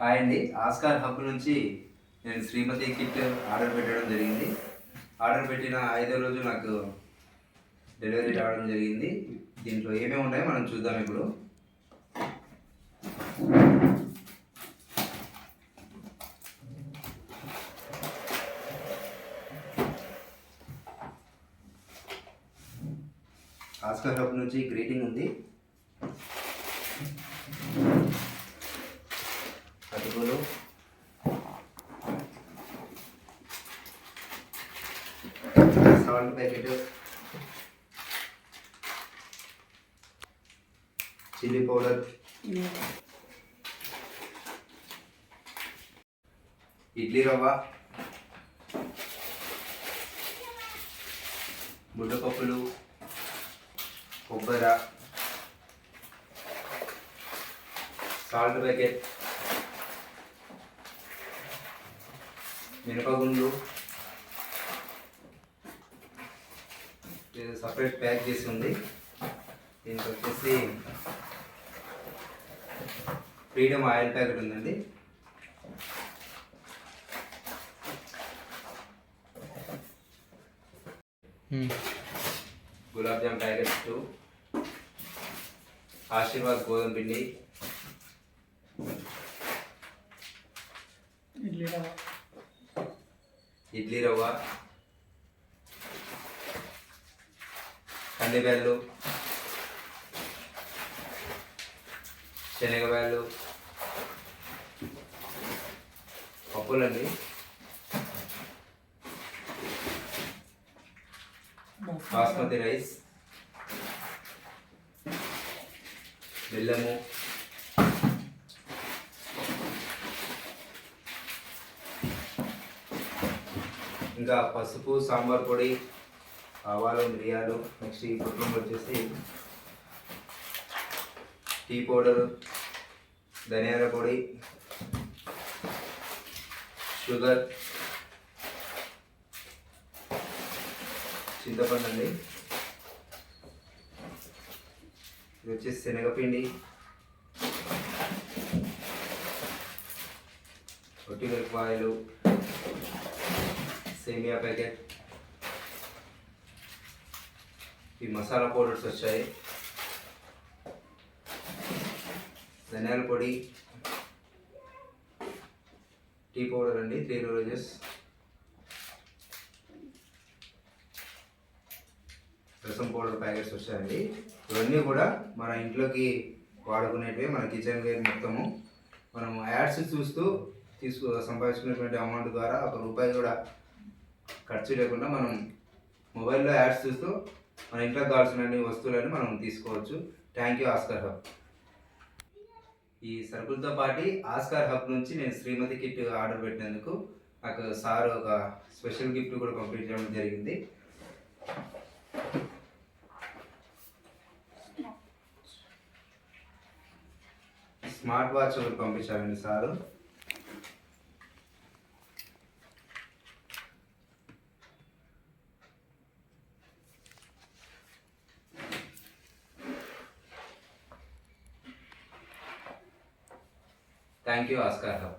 Hi అండి, Oscar hub నుంచి నేను శ్రీమతి కిట్ ఆర్డర్ పెట్టడం జరిగింది. ఆర్డర్ పెట్టిన 5వ రోజు నాకు డెలివరీ రావడం జరిగింది. దీంట్లో ఏమేమి ఉన్నాయో మనం చూద్దాం ఇప్పుడు. ఆస్కార్ హబ్ నుంచి గ్రీటింగ్ ఉంది, అటుకులు, salt packet, chilli powder, idli రవ్వ, ముద్దపప్పులు, కొబ్బరి, సాల్ట్ ప్యాకెట్, మినపగుండ్లు, సపరేట్ ప్యాక్ చేసి ఉంది. దీనికి వచ్చేసి ఫ్రీడమ్ ఆయిల్ ప్యాకెట్ ఉందండి. గులాబ్ జామ్ ప్యాకెట్ 2, ఆశీర్వాద్ గోధుమ పిండి, ఇడ్లీ రవ్వ, కందిబ్యాళ్ళు, శనగబ్యాళ్ళు, పప్పులండి, బాస్మతి రైస్, బెల్లము, ఇంకా పసుపు, సాంబార్ పొడి, ఆవాలు, మిరియాలు, నెక్స్ట్ ఈ పొట్లం వచ్చేసి టీ పౌడరు, ధనియాల పొడి, షుగర్, చింతపండు అండి, ఇది వచ్చేసి శనగపిండి, ఒట్టిమిరపకాయలు, సేమియా ప్యాకెట్, ఈ మసాలా పౌడర్స్ వచ్చాయి, ధనియాల పొడి, టీ పౌడర్ అండి 3 రోజెస్, రసం పౌడర్ ప్యాకెట్స్ వచ్చాయండి. ఇవన్నీ కూడా మన ఇంట్లోకి వాడుకునేటివి, మన కిచెన్ వేర్ మొత్తము. మనము యాడ్స్ చూస్తూ సంపాదించుకునేటువంటి అమౌంట్ ద్వారా ₹1 కూడా ఖర్చు లేకుండా మనం మొబైల్లో యాడ్స్ చూస్తూ మన ఇంట్లోకి కావాల్సిన వస్తువులని మనం తీసుకోవచ్చు. Thank you Oscar hub. ఈ సరుకులతో పాటు ఆస్కార్ హబ్ నుంచి నేను శ్రీమతి కిట్ ఆర్డర్ పెట్టినందుకు నాకు సార్ ఒక స్పెషల్ గిఫ్ట్ కూడా పంపించడం జరిగింది. స్మార్ట్ వాచ్ ఒకటి పంపించారండి sir. Thank you Oscar hub.